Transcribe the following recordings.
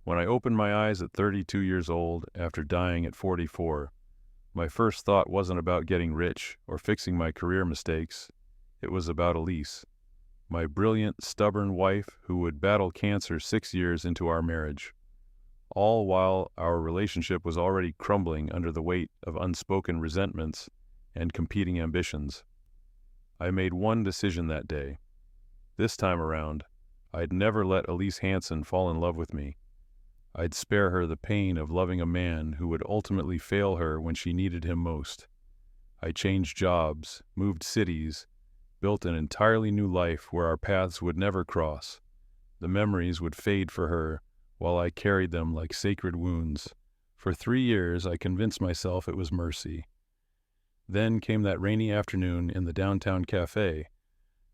When I opened my eyes at 32 years old after dying at 44, my first thought wasn't about getting rich or fixing my career mistakes. It was about Elise, my brilliant, stubborn wife who would battle cancer 6 years into our marriage, all while our relationship was already crumbling under the weight of unspoken resentments and competing ambitions. I made one decision that day. This time around, I'd never let Elise Hansen fall in love with me. I'd spare her the pain of loving a man who would ultimately fail her when she needed him most. I changed jobs, moved cities, built an entirely new life where our paths would never cross. The memories would fade for her while I carried them like sacred wounds. For 3 years, I convinced myself it was mercy. Then came that rainy afternoon in the downtown cafe,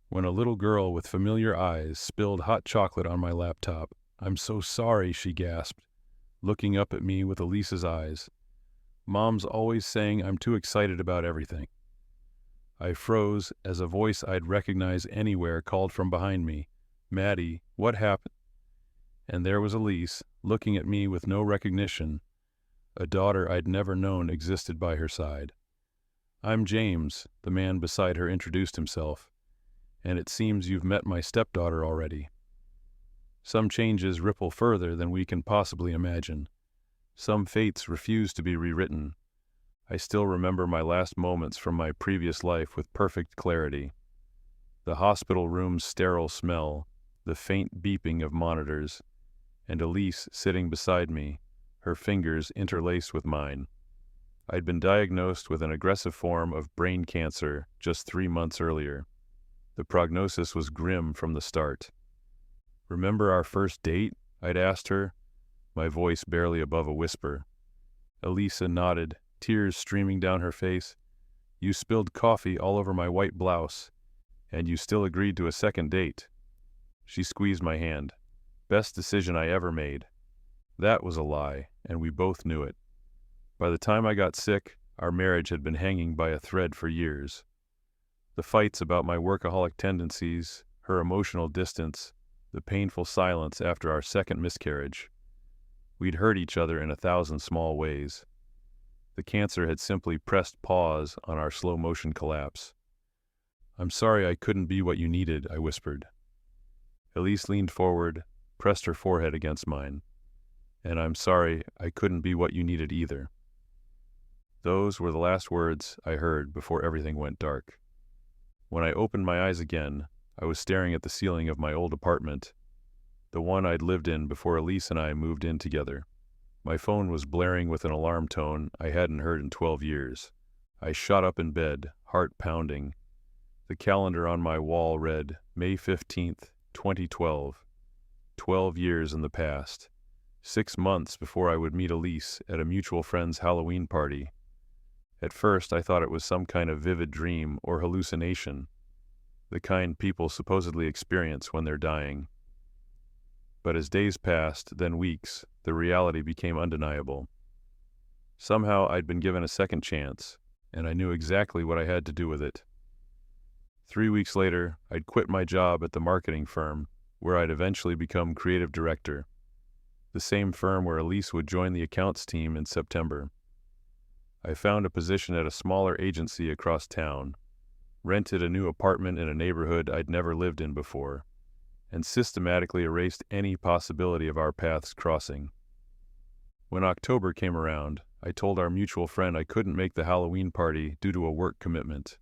when a little girl with familiar eyes spilled hot chocolate on my laptop. "I'm so sorry," she gasped, looking up at me with Elise's eyes. "Mom's always saying I'm too excited about everything." I froze as a voice I'd recognize anywhere called from behind me, "Maddie, what happened?" And there was Elise, looking at me with no recognition. A daughter I'd never known existed by her side. "I'm James," the man beside her introduced himself, "and it seems you've met my stepdaughter already." Some changes ripple further than we can possibly imagine. Some fates refuse to be rewritten. I still remember my last moments from my previous life with perfect clarity. The hospital room's sterile smell, the faint beeping of monitors, and Elise sitting beside me, her fingers interlaced with mine. I'd been diagnosed with an aggressive form of brain cancer just 3 months earlier. The prognosis was grim from the start. "Remember our first date?" I'd asked her, my voice barely above a whisper. Elisa nodded, tears streaming down her face. "You spilled coffee all over my white blouse, and you still agreed to a second date." She squeezed my hand. "Best decision I ever made." That was a lie, and we both knew it. By the time I got sick, our marriage had been hanging by a thread for years. The fights about my workaholic tendencies, her emotional distance, the painful silence after our second miscarriage. We'd hurt each other in 1,000 small ways. The cancer had simply pressed pause on our slow-motion collapse. "I'm sorry I couldn't be what you needed," I whispered. Elise leaned forward, pressed her forehead against mine. "And I'm sorry I couldn't be what you needed either." Those were the last words I heard before everything went dark. When I opened my eyes again, I was staring at the ceiling of my old apartment, the one I'd lived in before Elise and I moved in together. My phone was blaring with an alarm tone I hadn't heard in 12 years. I shot up in bed, heart pounding. The calendar on my wall read May 15th, 2012. 12 years in the past. 6 months before I would meet Elise at a mutual friend's Halloween party. At first, I thought it was some kind of vivid dream or hallucination, the kind people supposedly experience when they're dying. But as days passed, then weeks, the reality became undeniable. Somehow I'd been given a second chance, and I knew exactly what I had to do with it. 3 weeks later, I'd quit my job at the marketing firm, where I'd eventually become creative director, the same firm where Elise would join the accounts team in September. I found a position at a smaller agency across town, rented a new apartment in a neighborhood I'd never lived in before, and systematically erased any possibility of our paths crossing. When October came around, I told our mutual friend I couldn't make the Halloween party due to a work commitment.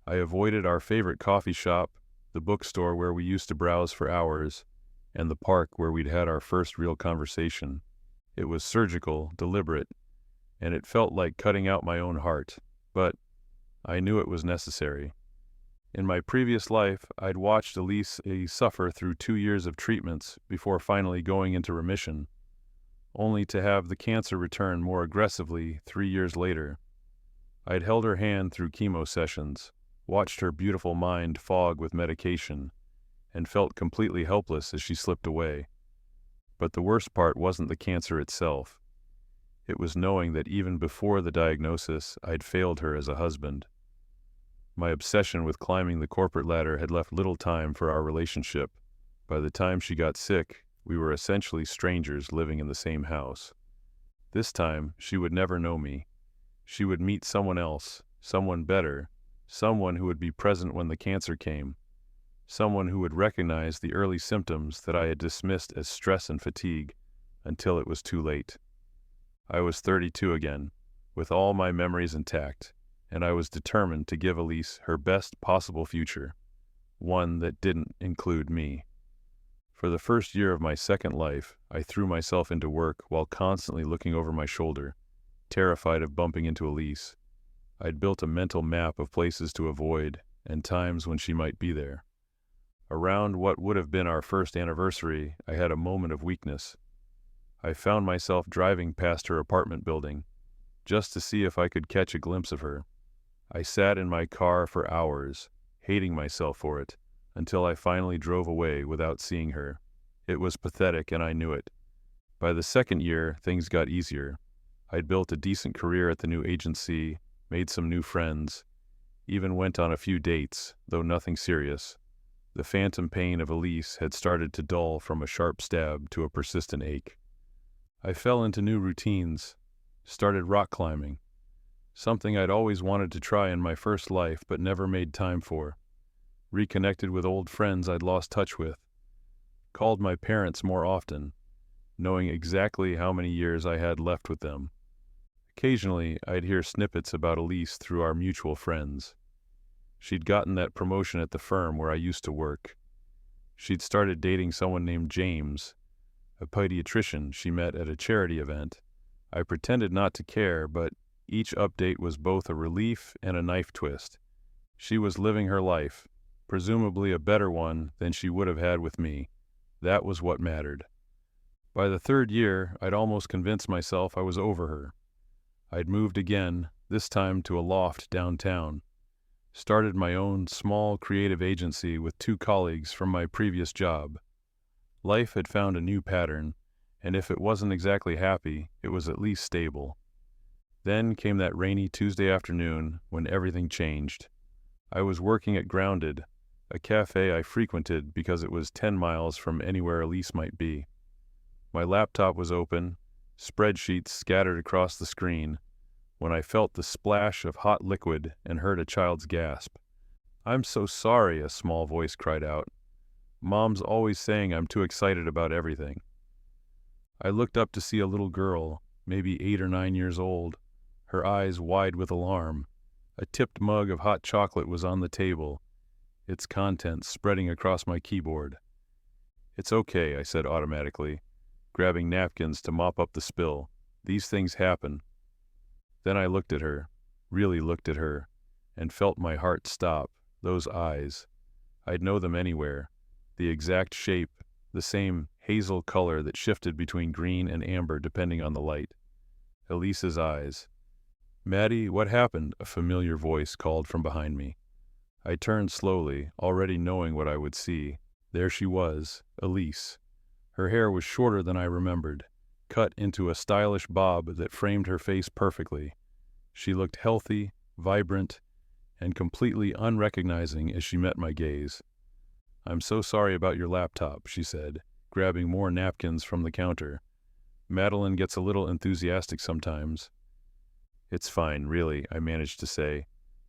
I avoided our favorite coffee shop, the bookstore where we used to browse for hours, and the park where we'd had our first real conversation. It was surgical, deliberate, and it felt like cutting out my own heart, but I knew it was necessary. In my previous life, I'd watched Elise suffer through 2 years of treatments before finally going into remission, only to have the cancer return more aggressively 3 years later. I'd held her hand through chemo sessions, watched her beautiful mind fog with medication, and felt completely helpless as she slipped away. But the worst part wasn't the cancer itself. It was knowing that even before the diagnosis, I'd failed her as a husband. My obsession with climbing the corporate ladder had left little time for our relationship. By the time she got sick, We were essentially strangers living in the same house. This time, she would never know me. She would meet someone else, someone better, someone who would be present when the cancer came, someone who would recognize the early symptoms that I had dismissed as stress and fatigue until it was too late. I was 32 again, with all my memories intact, and I was determined to give Elise her best possible future, one that didn't include me. For the first year of my second life, I threw myself into work while constantly looking over my shoulder, terrified of bumping into Elise. I'd built a mental map of places to avoid and times when she might be there. Around what would have been our first anniversary, I had a moment of weakness. I found myself driving past her apartment building, just to see if I could catch a glimpse of her. I sat in my car for hours, hating myself for it, until I finally drove away without seeing her. It was pathetic, and I knew it. By the second year, things got easier. I'd built a decent career at the new agency, made some new friends, even went on a few dates, though nothing serious. The phantom pain of Elise had started to dull from a sharp stab to a persistent ache. I fell into new routines, started rock climbing, something I'd always wanted to try in my first life but never made time for. Reconnected with old friends I'd lost touch with. Called my parents more often, knowing exactly how many years I had left with them. Occasionally, I'd hear snippets about Elise through our mutual friends. She'd gotten that promotion at the firm where I used to work. She'd started dating someone named James, a pediatrician she met at a charity event. I pretended not to care, but each update was both a relief and a knife twist. She was living her life, presumably a better one than she would have had with me. That was what mattered. By the third year, I'd almost convinced myself I was over her. I'd moved again, this time to a loft downtown. Started my own small creative agency with 2 colleagues from my previous job. Life had found a new pattern, and if it wasn't exactly happy, it was at least stable. Then came that rainy Tuesday afternoon when everything changed. I was working at Grounded, a cafe I frequented because it was 10 miles from anywhere Elise might be. My laptop was open, spreadsheets scattered across the screen, when I felt the splash of hot liquid and heard a child's gasp. "I'm so sorry," a small voice cried out. "Mom's always saying I'm too excited about everything." I looked up to see a little girl, maybe 8 or 9 years old, her eyes wide with alarm. A tipped mug of hot chocolate was on the table, its contents spreading across my keyboard. "It's okay," I said automatically, grabbing napkins to mop up the spill. "These things happen." Then I looked at her, really looked at her, and felt my heart stop. Those eyes. I'd know them anywhere. The exact shape, the same hazel color that shifted between green and amber depending on the light. Elise's eyes. "Maddie, what happened?" a familiar voice called from behind me. I turned slowly, already knowing what I would see. There she was, Elise. Her hair was shorter than I remembered, cut into a stylish bob that framed her face perfectly. She looked healthy, vibrant, and completely unrecognizing as she met my gaze. "I'm so sorry about your laptop," she said, grabbing more napkins from the counter. "Madeline gets a little enthusiastic sometimes." "It's fine, really," I managed to say,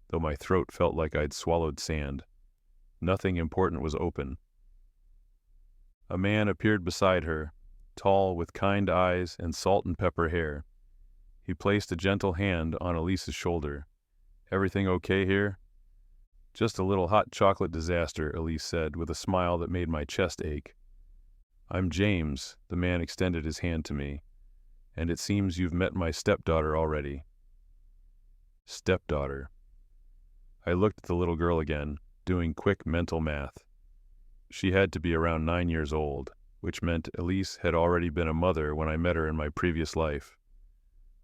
though my throat felt like I'd swallowed sand. Nothing important was open. A man appeared beside her, tall, with kind eyes and salt and pepper hair. He placed a gentle hand on Elise's shoulder. "Everything okay here?" "Just a little hot chocolate disaster," Elise said, with a smile that made my chest ache. "I'm James," the man extended his hand to me, "and it seems you've met my stepdaughter already." Stepdaughter. I looked at the little girl again, doing quick mental math. She had to be around 9 years old, which meant Elise had already been a mother when I met her in my previous life.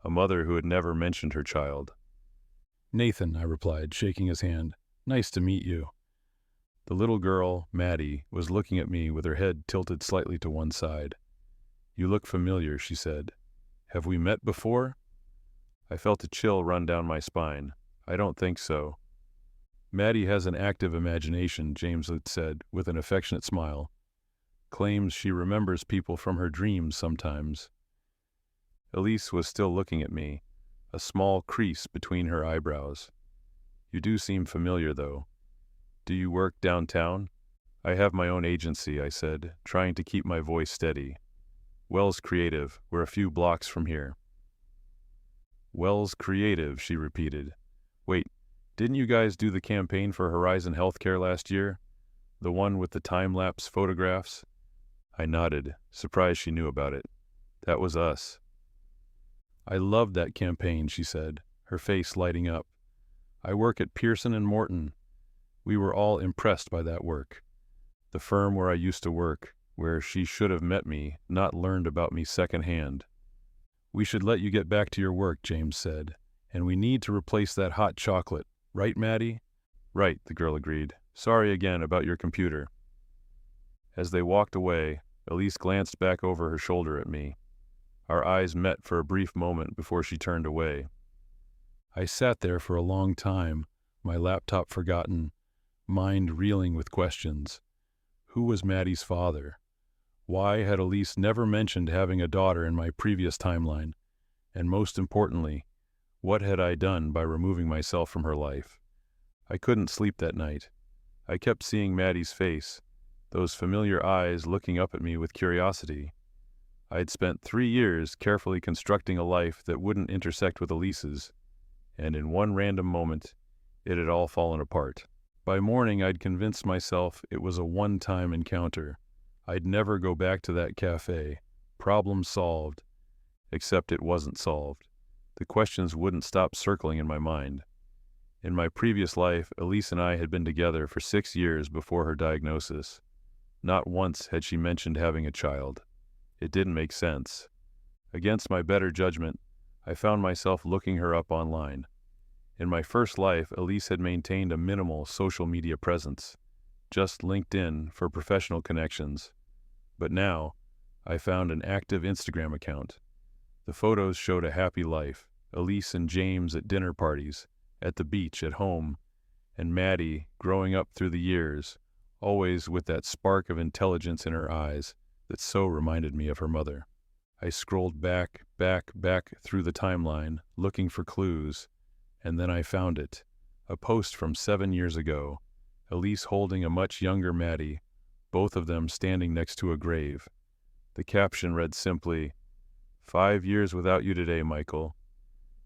A mother who had never mentioned her child. "Nathan," I replied, shaking his hand. "Nice to meet you." The little girl, Maddie, was looking at me with her head tilted slightly to one side. "You look familiar," she said. "Have we met before?" I felt a chill run down my spine. "I don't think so." "Maddie has an active imagination," James had said, with an affectionate smile. claims she remembers people from her dreams sometimes. Elise was still looking at me, a small crease between her eyebrows. You do seem familiar, though. Do you work downtown? I have my own agency, I said, trying to keep my voice steady. Wells Creative, we're a few blocks from here. Wells Creative, she repeated. Wait, didn't you guys do the campaign for Horizon Healthcare last year? The one with the time-lapse photographs? I nodded, surprised she knew about it. That was us. I loved that campaign, she said, her face lighting up. I work at Pearson and Morton. We were all impressed by that work. The firm where I used to work, where she should have met me, not learned about me secondhand. We should let you get back to your work, James said, and we need to replace that hot chocolate. Right, Maddie? Right, the girl agreed. Sorry again about your computer. As they walked away, Elise glanced back over her shoulder at me. Our eyes met for a brief moment before she turned away. I sat there for a long time, my laptop forgotten, mind reeling with questions. Who was Maddie's father? Why had Elise never mentioned having a daughter in my previous timeline? And most importantly, what had I done by removing myself from her life? I couldn't sleep that night. I kept seeing Maddie's face, those familiar eyes looking up at me with curiosity. I had spent 3 years carefully constructing a life that wouldn't intersect with Elise's, and in one random moment, it had all fallen apart. By morning, I'd convinced myself it was a one-time encounter. I'd never go back to that cafe. Problem solved. Except it wasn't solved. The questions wouldn't stop circling in my mind. In my previous life, Elise and I had been together for 6 years before her diagnosis. Not once had she mentioned having a child. It didn't make sense. Against my better judgment, I found myself looking her up online. In my first life, Elise had maintained a minimal social media presence, just LinkedIn for professional connections. But now, I found an active Instagram account. The photos showed a happy life, Elise and James at dinner parties, at the beach, at home, and Maddie growing up through the years, always with that spark of intelligence in her eyes that so reminded me of her mother. I scrolled back through the timeline, looking for clues, and then I found it, a post from 7 years ago, Elise holding a much younger Maddie, both of them standing next to a grave. The caption read simply, 5 years without you today, Michael.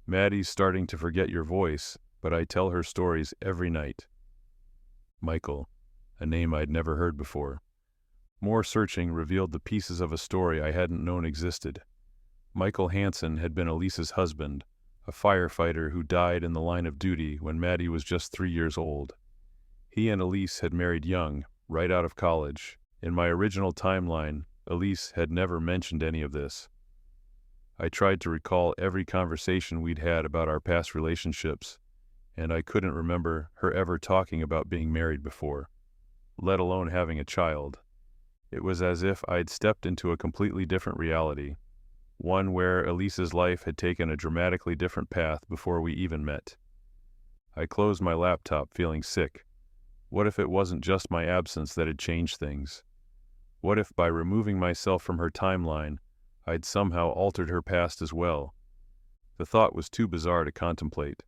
Maddie's starting to forget your voice, but I tell her stories every night. Michael, a name I'd never heard before. More searching revealed the pieces of a story I hadn't known existed. Michael Hansen had been Elise's husband, a firefighter who died in the line of duty when Maddie was just 3 years old. He and Elise had married young, right out of college. In my original timeline, Elise had never mentioned any of this. I tried to recall every conversation we'd had about our past relationships, and I couldn't remember her ever talking about being married before, let alone having a child. It was as if I'd stepped into a completely different reality, one where Elise's life had taken a dramatically different path before we even met. I closed my laptop feeling sick. What if it wasn't just my absence that had changed things? What if by removing myself from her timeline, I'd somehow altered her past as well? The thought was too bizarre to contemplate.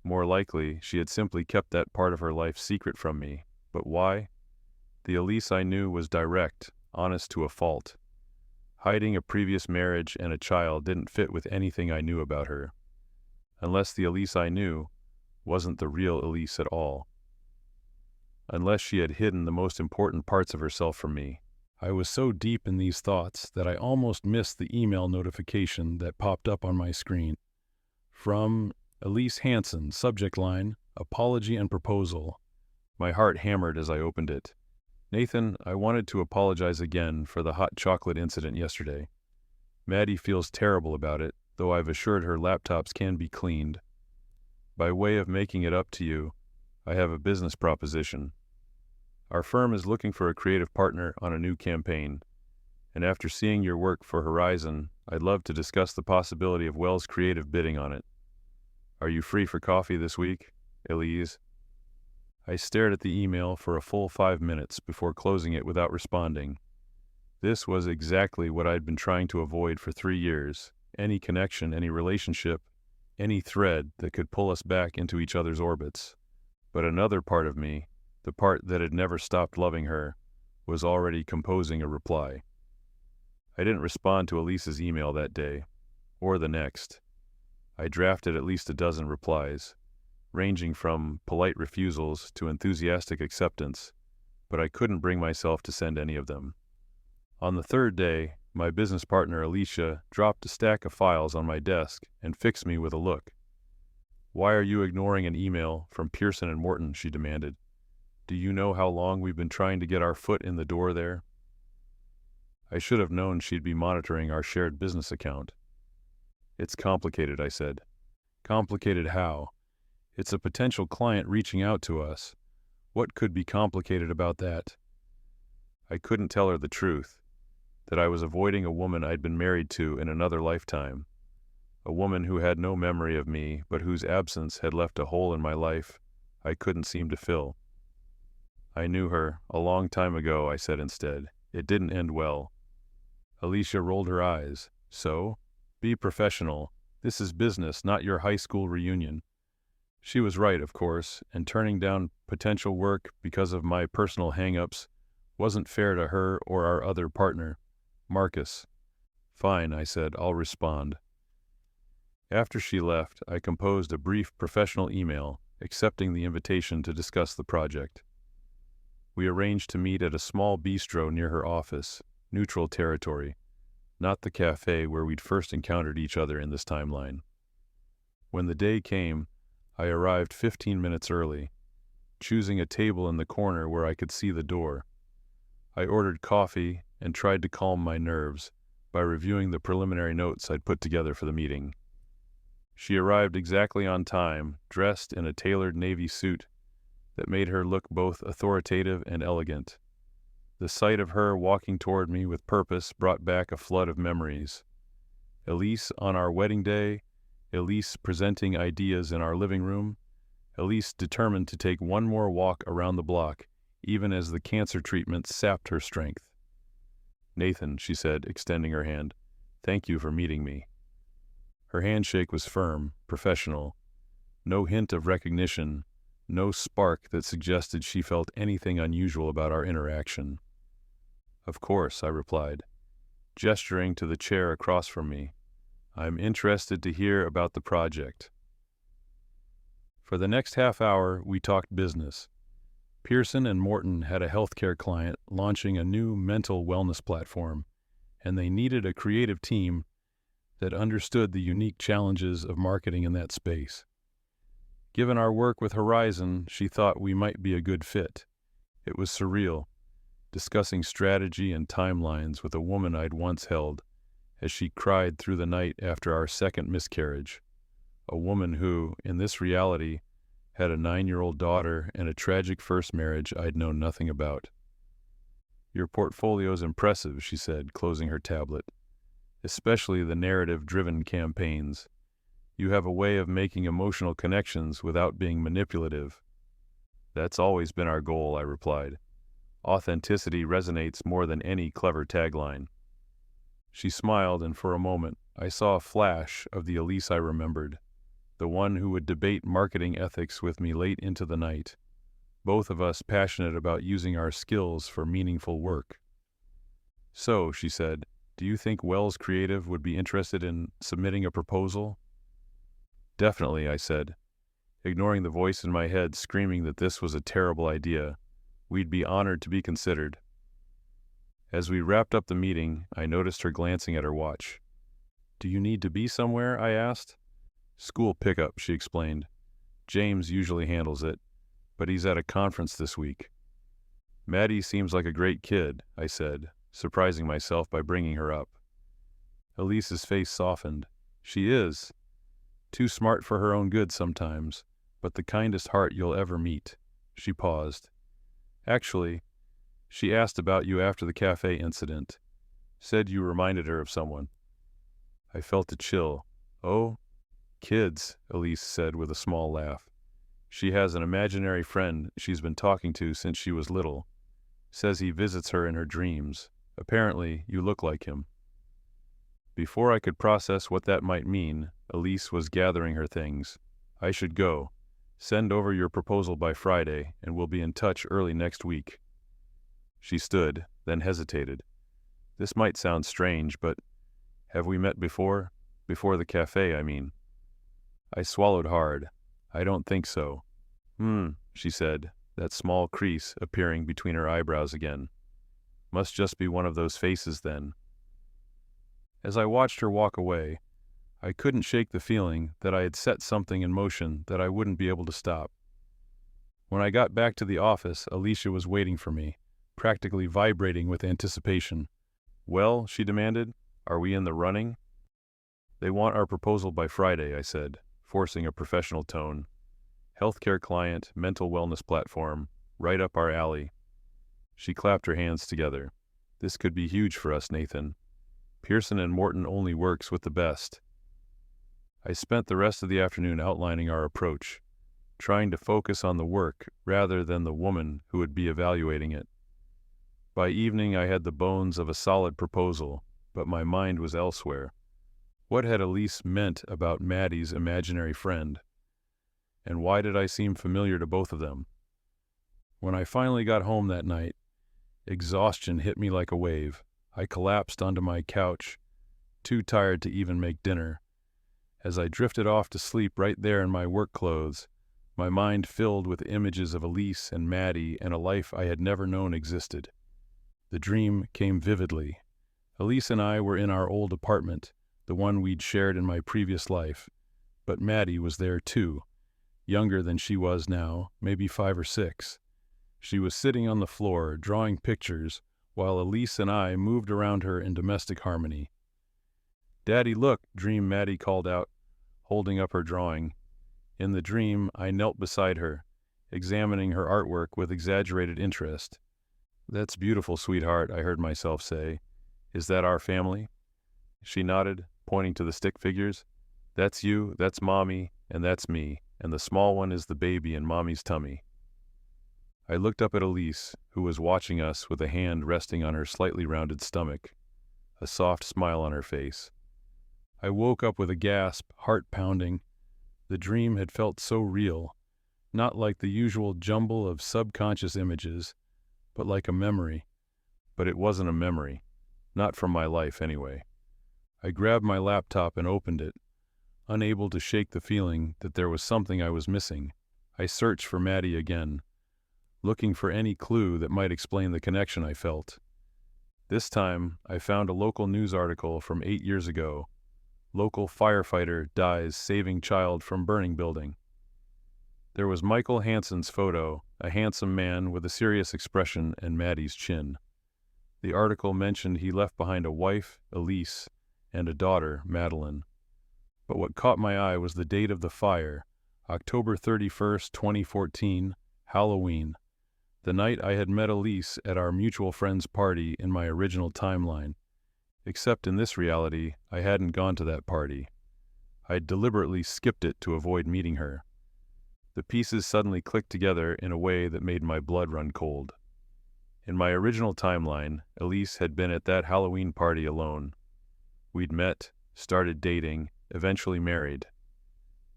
More likely, she had simply kept that part of her life secret from me. But why? The Elise I knew was direct, honest to a fault. Hiding a previous marriage and a child didn't fit with anything I knew about her. Unless the Elise I knew wasn't the real Elise at all. Unless she had hidden the most important parts of herself from me. I was so deep in these thoughts that I almost missed the email notification that popped up on my screen. From Elise Hansen, subject line, apology and proposal. My heart hammered as I opened it. Nathan, I wanted to apologize again for the hot chocolate incident yesterday. Maddie feels terrible about it, though I've assured her laptops can be cleaned. By way of making it up to you, I have a business proposition. Our firm is looking for a creative partner on a new campaign, and after seeing your work for Horizon, I'd love to discuss the possibility of Wells Creative bidding on it. Are you free for coffee this week, Elise? I stared at the email for a full 5 minutes before closing it without responding. This was exactly what I'd been trying to avoid for 3 years. Any connection, any relationship, any thread that could pull us back into each other's orbits. But another part of me, the part that had never stopped loving her, was already composing a reply. I didn't respond to Elise's email that day, or the next. I drafted at least a dozen replies, ranging from polite refusals to enthusiastic acceptance, but I couldn't bring myself to send any of them. On the third day, my business partner Alicia dropped a stack of files on my desk and fixed me with a look. "Why are you ignoring an email from Pearson and Morton?" she demanded. "Do you know how long we've been trying to get our foot in the door there?" I should have known she'd be monitoring our shared business account. "It's complicated," I said. "Complicated how? It's a potential client reaching out to us. What could be complicated about that?" I couldn't tell her the truth, that I was avoiding a woman I'd been married to in another lifetime, a woman who had no memory of me but whose absence had left a hole in my life I couldn't seem to fill. "I knew her a long time ago," I said instead. "It didn't end well." Alicia rolled her eyes. "So? Be professional. This is business, not your high school reunion." She was right, of course, and turning down potential work because of my personal hang-ups wasn't fair to her or our other partner, Marcus. "Fine," I said, "I'll respond." After she left, I composed a brief professional email accepting the invitation to discuss the project. We arranged to meet at a small bistro near her office, neutral territory, not the cafe where we'd first encountered each other in this timeline. When the day came, I arrived 15 minutes early, choosing a table in the corner where I could see the door. I ordered coffee and tried to calm my nerves by reviewing the preliminary notes I'd put together for the meeting. She arrived exactly on time, dressed in a tailored navy suit that made her look both authoritative and elegant. The sight of her walking toward me with purpose brought back a flood of memories. Elise on our wedding day, Elise presenting ideas in our living room, Elise determined to take one more walk around the block, even as the cancer treatment sapped her strength. "Nathan," she said, extending her hand, "thank you for meeting me." Her handshake was firm, professional. No hint of recognition, no spark that suggested she felt anything unusual about our interaction. "Of course," I replied, gesturing to the chair across from me. "I'm interested to hear about the project." For the next half hour, we talked business. Pearson and Morton had a healthcare client launching a new mental wellness platform, and they needed a creative team that understood the unique challenges of marketing in that space. Given our work with Horizon, she thought we might be a good fit. It was surreal, discussing strategy and timelines with a woman I'd once held, as she cried through the night after our second miscarriage, a woman who, in this reality, had a 9-year-old daughter and a tragic first marriage I'd known nothing about. "Your portfolio's impressive," she said, closing her tablet, "especially the narrative-driven campaigns. You have a way of making emotional connections without being manipulative." "That's always been our goal," I replied. "Authenticity resonates more than any clever tagline." She smiled, and for a moment, I saw a flash of the Elise I remembered, the one who would debate marketing ethics with me late into the night, both of us passionate about using our skills for meaningful work. "So," she said, "do you think Wells Creative would be interested in submitting a proposal?" "Definitely," I said, ignoring the voice in my head screaming that this was a terrible idea. "We'd be honored to be considered." As we wrapped up the meeting, I noticed her glancing at her watch. "Do you need to be somewhere?" I asked. "School pickup," she explained. "James usually handles it, but he's at a conference this week." "Maddie seems like a great kid," I said, surprising myself by bringing her up. Elise's face softened. "She is. Too smart for her own good sometimes, but the kindest heart you'll ever meet." She paused. "Actually, she asked about you after the cafe incident. Said you reminded her of someone." I felt a chill. "Oh? Kids," Elise said with a small laugh. "She has an imaginary friend she's been talking to since she was little. Says he visits her in her dreams. Apparently, you look like him." Before I could process what that might mean, Elise was gathering her things. "I should go. Send over your proposal by Friday, and we'll be in touch early next week." She stood, then hesitated. "This might sound strange, but have we met before? Before the cafe, I mean." I swallowed hard. "I don't think so." She said, that small crease appearing between her eyebrows again. "Must just be one of those faces then." As I watched her walk away, I couldn't shake the feeling that I had set something in motion that I wouldn't be able to stop. When I got back to the office, Alicia was waiting for me, practically vibrating with anticipation. "Well," she demanded, "are we in the running?" "They want our proposal by Friday," I said, forcing a professional tone. "Healthcare client, mental wellness platform, right up our alley." She clapped her hands together. "This could be huge for us, Nathan. Pearson and Morton only works with the best." I spent the rest of the afternoon outlining our approach, trying to focus on the work rather than the woman who would be evaluating it. By evening I had the bones of a solid proposal, but my mind was elsewhere. What had Elise meant about Maddie's imaginary friend? And why did I seem familiar to both of them? When I finally got home that night, exhaustion hit me like a wave. I collapsed onto my couch, too tired to even make dinner. As I drifted off to sleep right there in my work clothes, my mind filled with images of Elise and Maddie and a life I had never known existed. The dream came vividly. Elise and I were in our old apartment, the one we'd shared in my previous life, but Maddie was there too, younger than she was now, maybe 5 or 6. She was sitting on the floor, drawing pictures, while Elise and I moved around her in domestic harmony. "Daddy, look," Dream Maddie called out, holding up her drawing. In the dream, I knelt beside her, examining her artwork with exaggerated interest. "That's beautiful, sweetheart," I heard myself say. "Is that our family?" She nodded, pointing to the stick figures. "That's you, that's Mommy, and that's me, and the small one is the baby in Mommy's tummy." I looked up at Elise, who was watching us with a hand resting on her slightly rounded stomach, a soft smile on her face. I woke up with a gasp, heart pounding. The dream had felt so real, not like the usual jumble of subconscious images, but like a memory. But it wasn't a memory, not from my life anyway. I grabbed my laptop and opened it, unable to shake the feeling that there was something I was missing. I searched for Maddie again, looking for any clue that might explain the connection I felt. This time, I found a local news article from 8 years ago. Local firefighter dies saving child from burning building. There was Michael Hansen's photo, a handsome man with a serious expression and Maddie's chin. The article mentioned he left behind a wife, Elise, and a daughter, Madeline. But what caught my eye was the date of the fire, October 31st, 2014, Halloween, the night I had met Elise at our mutual friend's party in my original timeline. Except in this reality, I hadn't gone to that party. I'd deliberately skipped it to avoid meeting her. The pieces suddenly clicked together in a way that made my blood run cold. In my original timeline, Elise had been at that Halloween party alone. We'd met, started dating, eventually married.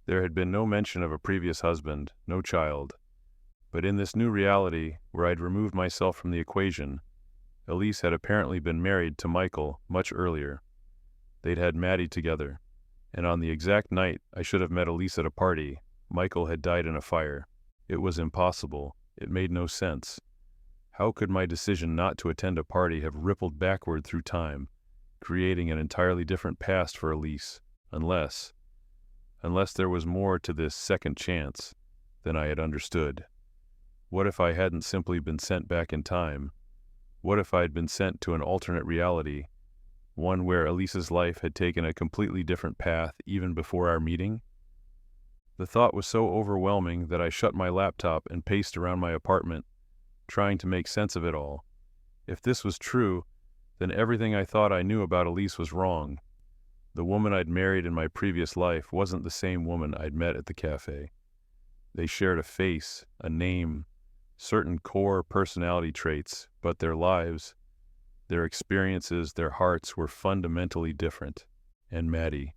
There had been no mention of a previous husband, no child. But in this new reality, where I'd removed myself from the equation, Elise had apparently been married to Michael much earlier. They'd had Maddie together, and on the exact night I should have met Elise at a party, Michael had died in a fire. It was impossible. It made no sense. How could my decision not to attend a party have rippled backward through time, creating an entirely different past for Elise, unless there was more to this second chance than I had understood? What if I hadn't simply been sent back in time? What if I'd been sent to an alternate reality, one where Elise's life had taken a completely different path even before our meeting? The thought was so overwhelming that I shut my laptop and paced around my apartment, trying to make sense of it all. If this was true, then everything I thought I knew about Elise was wrong. The woman I'd married in my previous life wasn't the same woman I'd met at the cafe. They shared a face, a name, certain core personality traits, but their lives, Their experiences, their hearts were fundamentally different. And Maddie.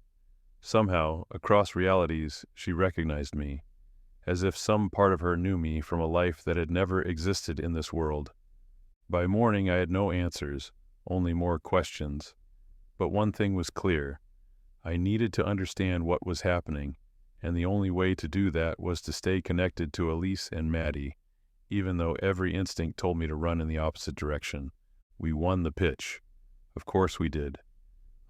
Somehow, across realities, she recognized me, as if some part of her knew me from a life that had never existed in this world. By morning I had no answers, only more questions. But one thing was clear. I needed to understand what was happening, and the only way to do that was to stay connected to Elise and Maddie, even though every instinct told me to run in the opposite direction. We won the pitch. Of course we did.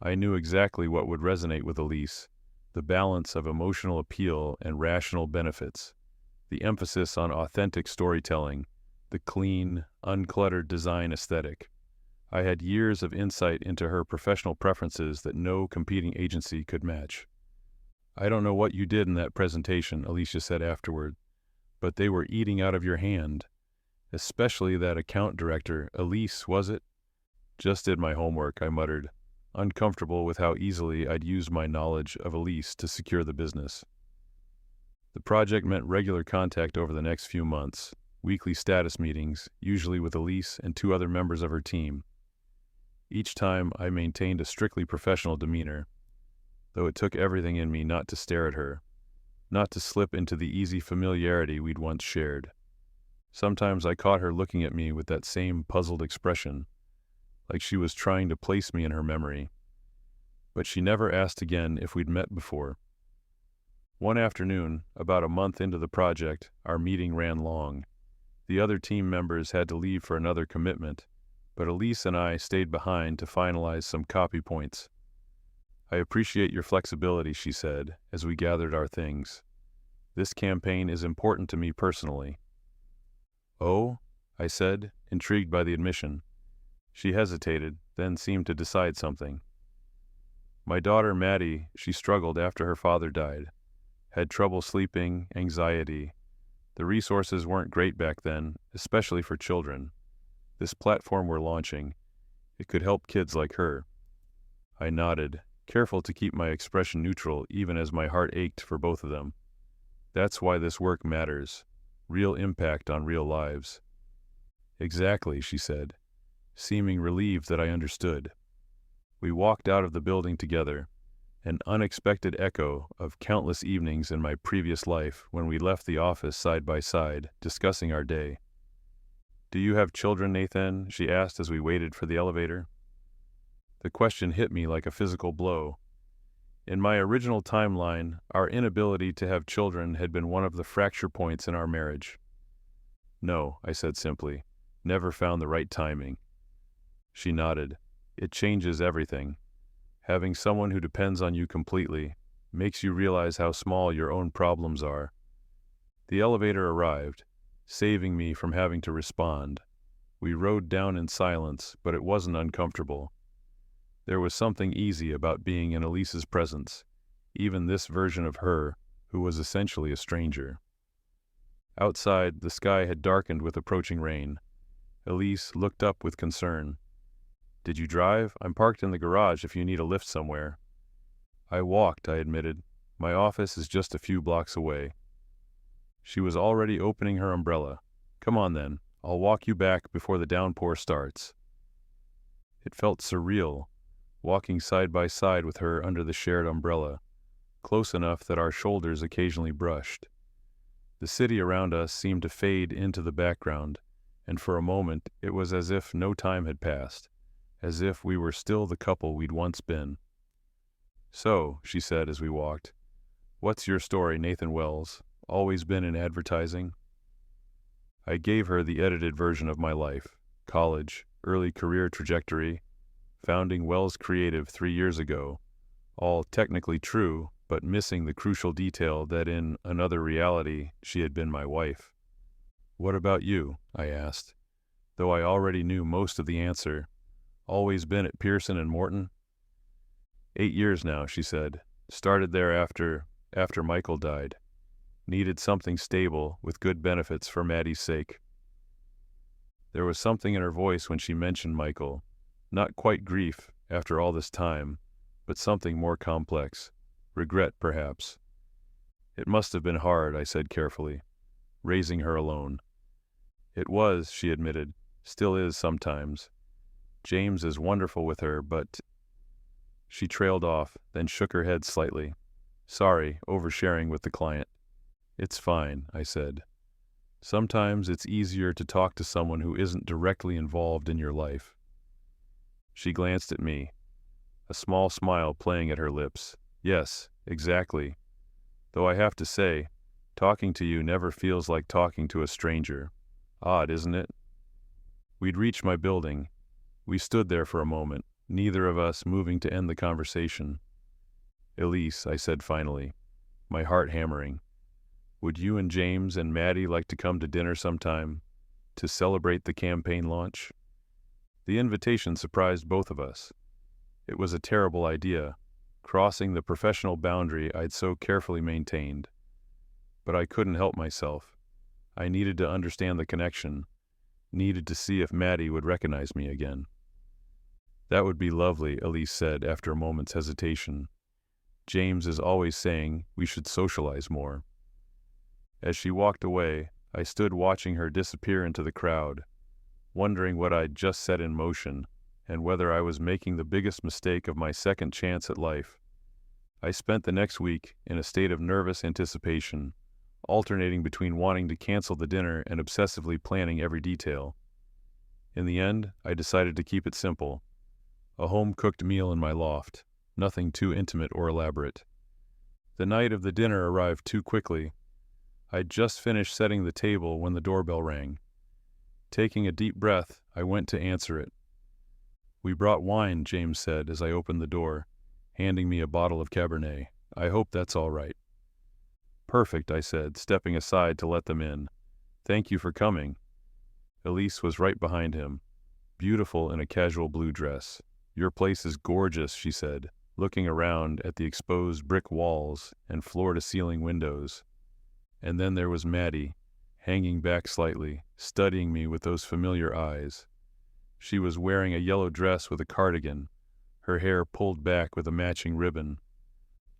I knew exactly what would resonate with Elise, the balance of emotional appeal and rational benefits, the emphasis on authentic storytelling, the clean, uncluttered design aesthetic. I had years of insight into her professional preferences that no competing agency could match. "I don't know what you did in that presentation," Alicia said afterward, "but they were eating out of your hand. Especially that account director, Elise, was it?" "Just did my homework," I muttered, uncomfortable with how easily I'd used my knowledge of Elise to secure the business. The project meant regular contact over the next few months, weekly status meetings, usually with Elise and 2 other members of her team. Each time I maintained a strictly professional demeanor, though it took everything in me not to stare at her, not to slip into the easy familiarity we'd once shared. Sometimes I caught her looking at me with that same puzzled expression, like she was trying to place me in her memory. But she never asked again if we'd met before. One afternoon, about a month into the project, our meeting ran long. The other team members had to leave for another commitment, but Elise and I stayed behind to finalize some copy points. "I appreciate your flexibility," she said, as we gathered our things. "This campaign is important to me personally." "Oh?" I said, intrigued by the admission. She hesitated, then seemed to decide something. "My daughter Maddie, she struggled after her father died. Had trouble sleeping, anxiety. The resources weren't great back then, especially for children. This platform we're launching, it could help kids like her." I nodded, careful to keep my expression neutral even as my heart ached for both of them. "That's why this work matters. Real impact on real lives." "Exactly," she said, seeming relieved that I understood. We walked out of the building together, an unexpected echo of countless evenings in my previous life when we left the office side by side, discussing our day. "Do you have children, Nathan?" she asked as we waited for the elevator. The question hit me like a physical blow. In my original timeline, our inability to have children had been one of the fracture points in our marriage. "No," I said simply, "never found the right timing." She nodded. "It changes everything. Having someone who depends on you completely makes you realize how small your own problems are." The elevator arrived, saving me from having to respond. We rode down in silence, but it wasn't uncomfortable. There was something easy about being in Elise's presence, even this version of her, who was essentially a stranger. Outside, the sky had darkened with approaching rain. Elise looked up with concern. "Did you drive? I'm parked in the garage if you need a lift somewhere." "I walked," I admitted. "My office is just a few blocks away." She was already opening her umbrella. "Come on then, I'll walk you back before the downpour starts." It felt surreal, walking side by side with her under the shared umbrella, close enough that our shoulders occasionally brushed. The city around us seemed to fade into the background, and for a moment it was as if no time had passed, as if we were still the couple we'd once been. "So," she said as we walked, "what's your story, Nathan Wells? Always been in advertising?" I gave her the edited version of my life: college, early career trajectory, founding Wells Creative 3 years ago, all technically true, but missing the crucial detail that in another reality she had been my wife. "What about you?" I asked, though I already knew most of the answer. "Always been at Pearson and Morton?" 8 years now," she said. "Started there after Michael died. Needed something stable with good benefits for Maddie's sake." There was something in her voice when she mentioned Michael. Not quite grief after all this time, but something more complex. Regret, perhaps. "It must have been hard," I said carefully, raising her alone. "It was," she admitted. "Still is sometimes. James is wonderful with her, but... She trailed off, then shook her head slightly. Sorry, oversharing with the client. It's fine, I said. Sometimes it's easier to talk to someone who isn't directly involved in your life. She glanced at me, a small smile playing at her lips. Yes, exactly. Though I have to say, talking to you never feels like talking to a stranger. Odd, isn't it? We'd reached my building. We stood there for a moment, neither of us moving to end the conversation. Elise, I said finally, my heart hammering, would you and James and Maddie like to come to dinner sometime to celebrate the campaign launch? The invitation surprised both of us. It was a terrible idea, crossing the professional boundary I'd so carefully maintained. But I couldn't help myself. I needed to understand the connection, needed to see if Maddie would recognize me again. That would be lovely, Elise said after a moment's hesitation. James is always saying we should socialize more. As she walked away, I stood watching her disappear into the crowd, wondering what I'd just set in motion and whether I was making the biggest mistake of my second chance at life. I spent the next week in a state of nervous anticipation, alternating between wanting to cancel the dinner and obsessively planning every detail. In the end, I decided to keep it simple. A home-cooked meal in my loft, nothing too intimate or elaborate. The night of the dinner arrived too quickly. I'd just finished setting the table when the doorbell rang. Taking a deep breath, I went to answer it. We brought wine, James said as I opened the door, handing me a bottle of Cabernet. I hope that's all right. Perfect, I said, stepping aside to let them in. Thank you for coming. Elise was right behind him, beautiful in a casual blue dress. Your place is gorgeous, she said, looking around at the exposed brick walls and floor-to-ceiling windows. And then there was Maddie, hanging back slightly, studying me with those familiar eyes. She was wearing a yellow dress with a cardigan, her hair pulled back with a matching ribbon.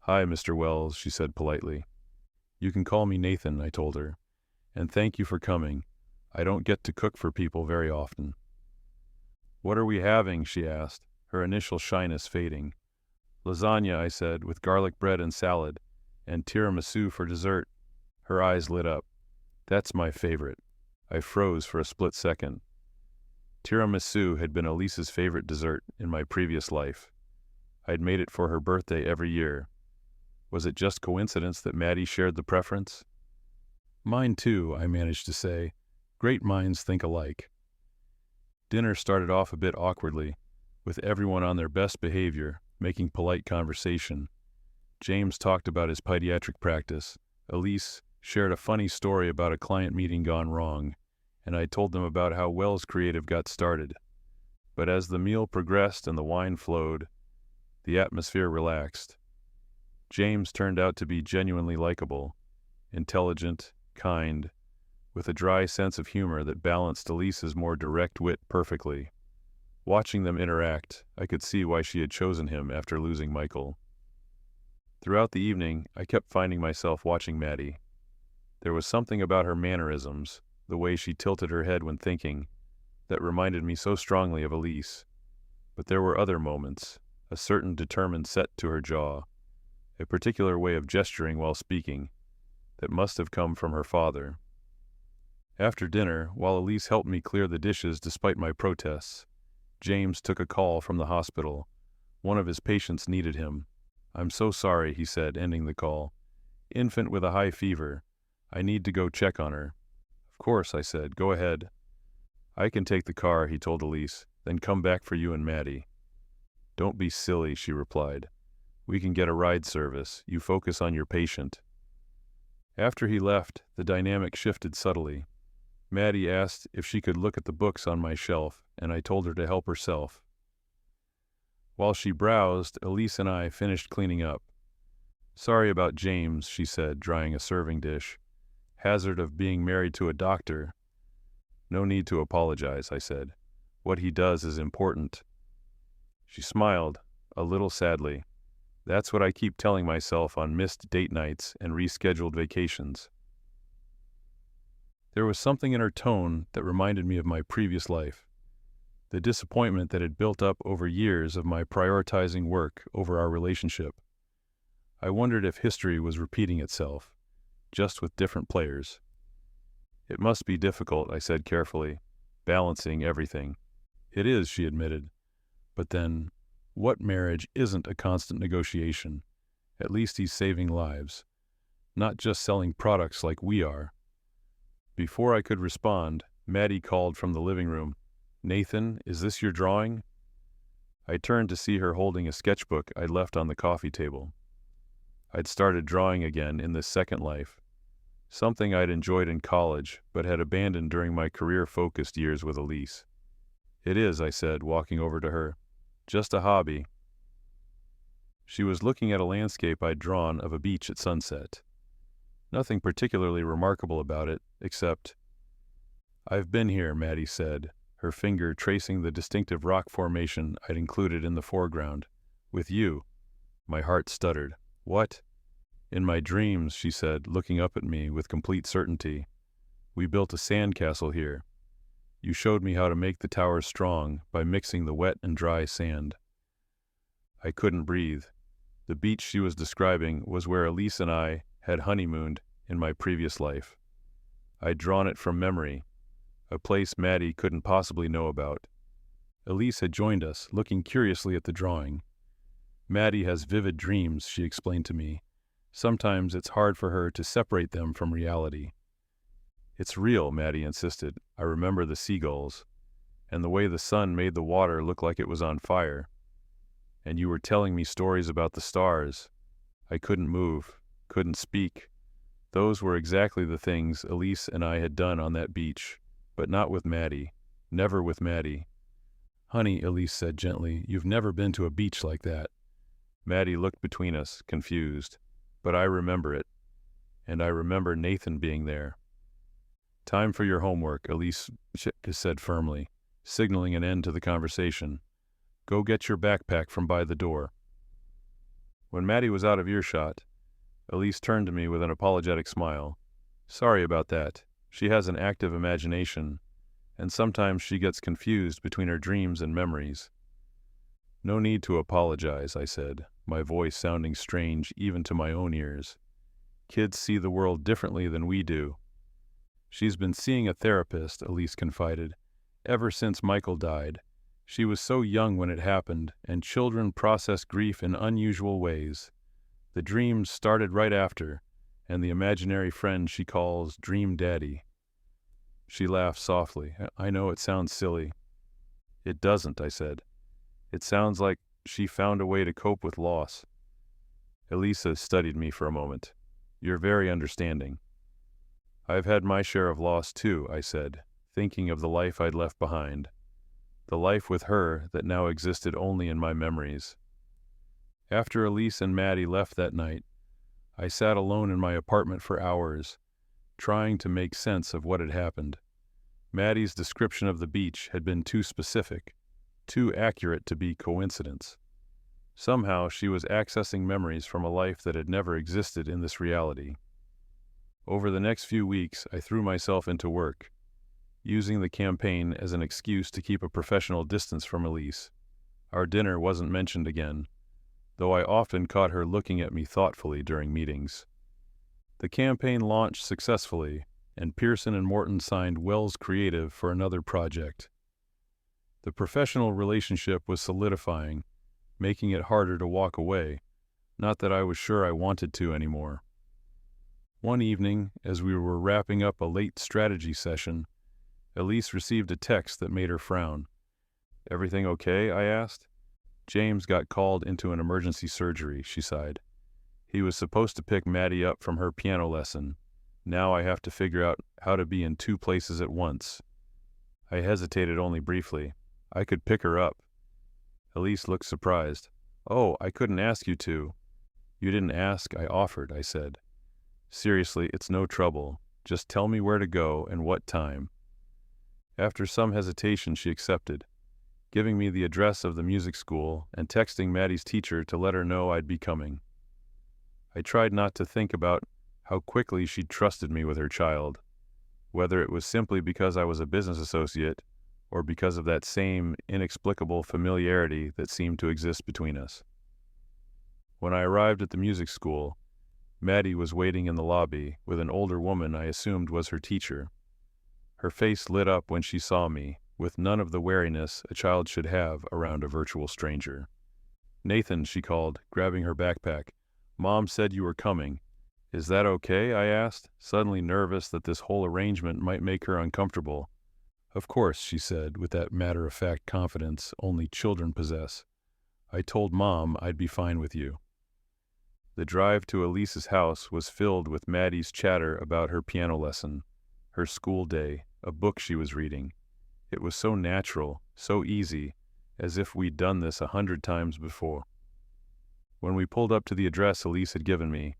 Hi, Mr. Wells, she said politely. You can call me Nathan, I told her. And thank you for coming. I don't get to cook for people very often. What are we having, she asked, her initial shyness fading. Lasagna, I said, with garlic bread and salad, and tiramisu for dessert. Her eyes lit up. That's my favorite. I froze for a split second. Tiramisu had been Elise's favorite dessert in my previous life. I'd made it for her birthday every year. Was it just coincidence that Maddie shared the preference? Mine too, I managed to say. Great minds think alike. Dinner started off a bit awkwardly, with everyone on their best behavior, making polite conversation. James talked about his pediatric practice. Elise shared a funny story about a client meeting gone wrong, and I told them about how Wells Creative got started. But as the meal progressed and the wine flowed, the atmosphere relaxed. James turned out to be genuinely likable, intelligent, kind, with a dry sense of humor that balanced Elise's more direct wit perfectly. Watching them interact, I could see why she had chosen him after losing Michael. Throughout the evening, I kept finding myself watching Maddie. There was something about her mannerisms, the way she tilted her head when thinking, that reminded me so strongly of Elise. But there were other moments, a certain determined set to her jaw, a particular way of gesturing while speaking, that must have come from her father. After dinner, while Elise helped me clear the dishes despite my protests, James took a call from the hospital. One of his patients needed him. I'm so sorry, he said, ending the call. Infant with a high fever. I need to go check on her. Of course, I said. Go ahead. I can take the car, he told Elise, then come back for you and Maddie. Don't be silly, she replied. We can get a ride service. You focus on your patient. After he left, the dynamic shifted subtly. Maddie asked if she could look at the books on my shelf, and I told her to help herself. While she browsed, Elise and I finished cleaning up. Sorry about James, she said, drying a serving dish. Hazard of being married to a doctor. No need to apologize, I said. What he does is important. She smiled, a little sadly. That's what I keep telling myself on missed date nights and rescheduled vacations. There was something in her tone that reminded me of my previous life. the disappointment that had built up over years of my prioritizing work over our relationship. I wondered if history was repeating itself, just with different players. It must be difficult, I said carefully, balancing everything. It is, she admitted. But then, what marriage isn't a constant negotiation? At least he's saving lives, not just selling products like we are. Before I could respond, Maddie called from the living room. "Nathan, is this your drawing?" I turned to see her holding a sketchbook I'd left on the coffee table. I'd started drawing again in this second life, something I'd enjoyed in college but had abandoned during my career-focused years with Elise. "It is," I said, walking over to her. "Just a hobby." She was looking at a landscape I'd drawn of a beach at sunset. Nothing particularly remarkable about it, except, "I've been here," Maddie said, her finger tracing the distinctive rock formation I'd included in the foreground. "With you." My heart stuttered. "What?" "In my dreams," she said, looking up at me with complete certainty. "We built a sandcastle here. You showed me how to make the tower strong by mixing the wet and dry sand." I couldn't breathe. The beach she was describing was where Elise and I had honeymooned in my previous life. I'd drawn it from memory, a place Maddie couldn't possibly know about. Elise had joined us, looking curiously at the drawing. "Maddie has vivid dreams," she explained to me. "Sometimes it's hard for her to separate them from reality." "It's real," Maddie insisted. "I remember the seagulls, and the way the sun made the water look like it was on fire. And you were telling me stories about the stars." I couldn't move, couldn't speak. Those were exactly the things Elise and I had done on that beach, but not with Maddie. Never with Maddie. "Honey," Elise said gently, "you've never been to a beach like that." Maddie looked between us, confused. "But I remember it. And I remember Nathan being there." "Time for your homework," Elise said firmly, signaling an end to the conversation. "Go get your backpack from by the door." When Maddie was out of earshot, Elise turned to me with an apologetic smile. "Sorry about that. She has an active imagination, and sometimes she gets confused between her dreams and memories." "No need to apologize," I said, my voice sounding strange even to my own ears. "Kids see the world differently than we do." "She's been seeing a therapist," Elise confided, "ever since Michael died. She was so young when it happened, and children process grief in unusual ways. The dreams started right after, and the imaginary friend she calls Dream Daddy." She laughed softly. "I know it sounds silly." "It doesn't," I said. "It sounds like she found a way to cope with loss." Elisa studied me for a moment. "You're very understanding." "I've had my share of loss too," I said, thinking of the life I'd left behind. The life with her that now existed only in my memories. After Elise and Maddie left that night, I sat alone in my apartment for hours, trying to make sense of what had happened. Maddie's description of the beach had been too specific, too accurate to be coincidence. Somehow she was accessing memories from a life that had never existed in this reality. Over the next few weeks, I threw myself into work, using the campaign as an excuse to keep a professional distance from Elise. Our dinner wasn't mentioned again, though I often caught her looking at me thoughtfully during meetings. The campaign launched successfully, and Pearson and Morton signed Wells Creative for another project. The professional relationship was solidifying, making it harder to walk away, not that I was sure I wanted to anymore. One evening, as we were wrapping up a late strategy session, Elise received a text that made her frown. "Everything okay?" I asked. "James got called into an emergency surgery," she sighed. "He was supposed to pick Maddie up from her piano lesson. Now I have to figure out how to be in two places at once." I hesitated only briefly. "I could pick her up." Elise looked surprised. "Oh, I couldn't ask you to." "You didn't ask, I offered," I said. "Seriously, it's no trouble. Just tell me where to go and what time." After some hesitation, she accepted, giving me the address of the music school and texting Maddie's teacher to let her know I'd be coming. I tried not to think about how quickly she'd trusted me with her child, whether it was simply because I was a business associate or because of that same inexplicable familiarity that seemed to exist between us. When I arrived at the music school, Maddie was waiting in the lobby with an older woman I assumed was her teacher. Her face lit up when she saw me, with none of the wariness a child should have around a virtual stranger. "Nathan," she called, grabbing her backpack. "Mom said you were coming. Is that okay?" I asked, suddenly nervous that this whole arrangement might make her uncomfortable. "Of course," she said, with that matter-of-fact confidence only children possess. "I told Mom I'd be fine with you." The drive to Elise's house was filled with Maddie's chatter about her piano lesson, her school day, a book she was reading. It was so natural, so easy, as if we'd done this 100 times before. When we pulled up to the address Elise had given me,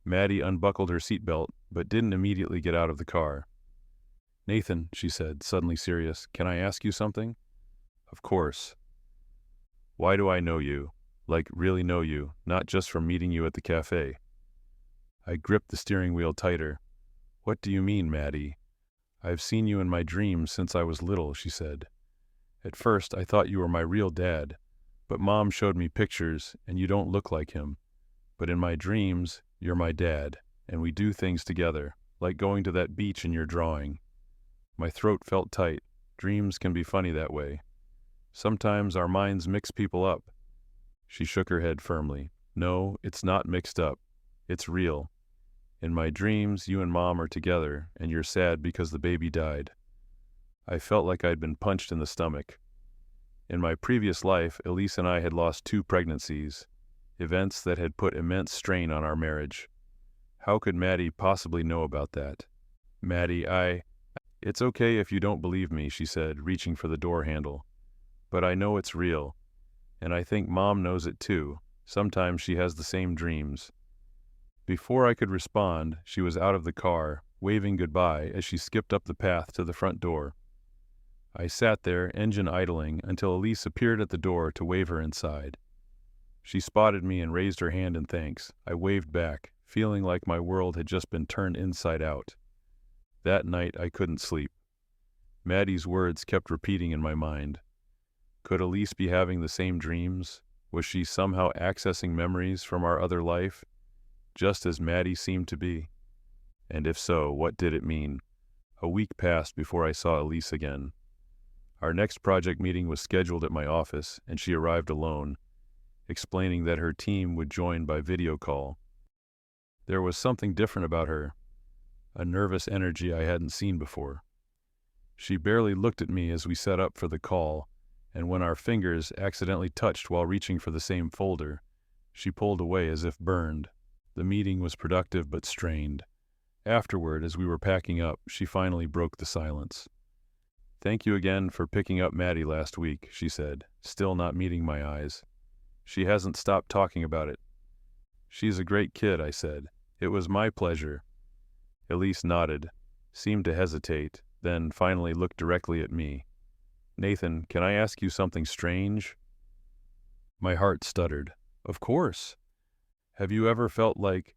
Maddie unbuckled her seatbelt, but didn't immediately get out of the car. "Nathan," she said, suddenly serious, "can I ask you something?" "Of course." "Why do I know you? Like, really know you, not just from meeting you at the cafe?" I gripped the steering wheel tighter. "What do you mean, Maddie?" "I've seen you in my dreams since I was little," she said. "At first I thought you were my real dad, but Mom showed me pictures and you don't look like him. But in my dreams, you're my dad, and we do things together, like going to that beach in your drawing." My throat felt tight. Dreams can be funny that way. Sometimes our minds mix people up. She shook her head firmly. "No, it's not mixed up. It's real. In my dreams, you and Mom are together, and you're sad because the baby died." I felt like I'd been punched in the stomach. In my previous life, Elise and I had lost 2 pregnancies, events that had put immense strain on our marriage. How could Maddie possibly know about that? "Maddie, It's okay if you don't believe me," she said, reaching for the door handle. "But I know it's real. And I think Mom knows it too. Sometimes she has the same dreams." Before I could respond, she was out of the car, waving goodbye as she skipped up the path to the front door. I sat there, engine idling, until Elise appeared at the door to wave her inside. She spotted me and raised her hand in thanks. I waved back, feeling like my world had just been turned inside out. That night I couldn't sleep. Maddie's words kept repeating in my mind. Could Elise be having the same dreams? Was she somehow accessing memories from our other life, just as Maddie seemed to be? And if so, what did it mean? A week passed before I saw Elise again. Our next project meeting was scheduled at my office, and she arrived alone, explaining that her team would join by video call. There was something different about her, a nervous energy I hadn't seen before. She barely looked at me as we set up for the call, and when our fingers accidentally touched while reaching for the same folder, she pulled away as if burned. The meeting was productive but strained. Afterward, as we were packing up, she finally broke the silence. "Thank you again for picking up Maddie last week," she said, still not meeting my eyes. "She hasn't stopped talking about it." "She's a great kid," I said. "It was my pleasure." Elise nodded, seemed to hesitate, then finally looked directly at me. "Nathan, can I ask you something strange?" My heart stuttered. "Of course. Have you ever felt like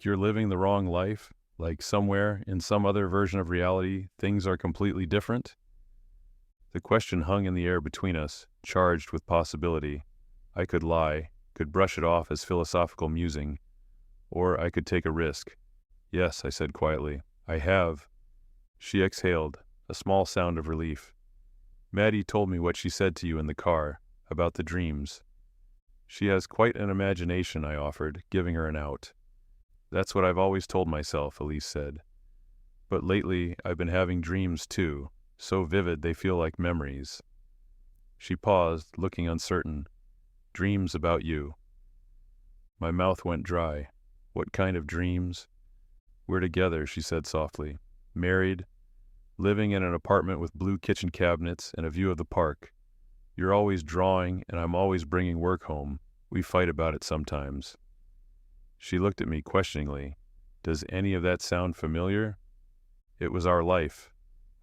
you're living the wrong life? Like somewhere, in some other version of reality, things are completely different?" The question hung in the air between us, charged with possibility. I could lie, could brush it off as philosophical musing, or I could take a risk. "Yes," I said quietly, "I have." She exhaled, a small sound of relief. "Maddie told me what she said to you in the car, about the dreams." "She has quite an imagination," I offered, giving her an out. "That's what I've always told myself," Elise said. "But lately I've been having dreams too, so vivid they feel like memories." She paused, looking uncertain. "Dreams about you." My mouth went dry. "What kind of dreams?" "We're together," she said softly. "Married, living in an apartment with blue kitchen cabinets and a view of the park. You're always drawing, and I'm always bringing work home. We fight about it sometimes." She looked at me questioningly. "Does any of that sound familiar?" It was our life,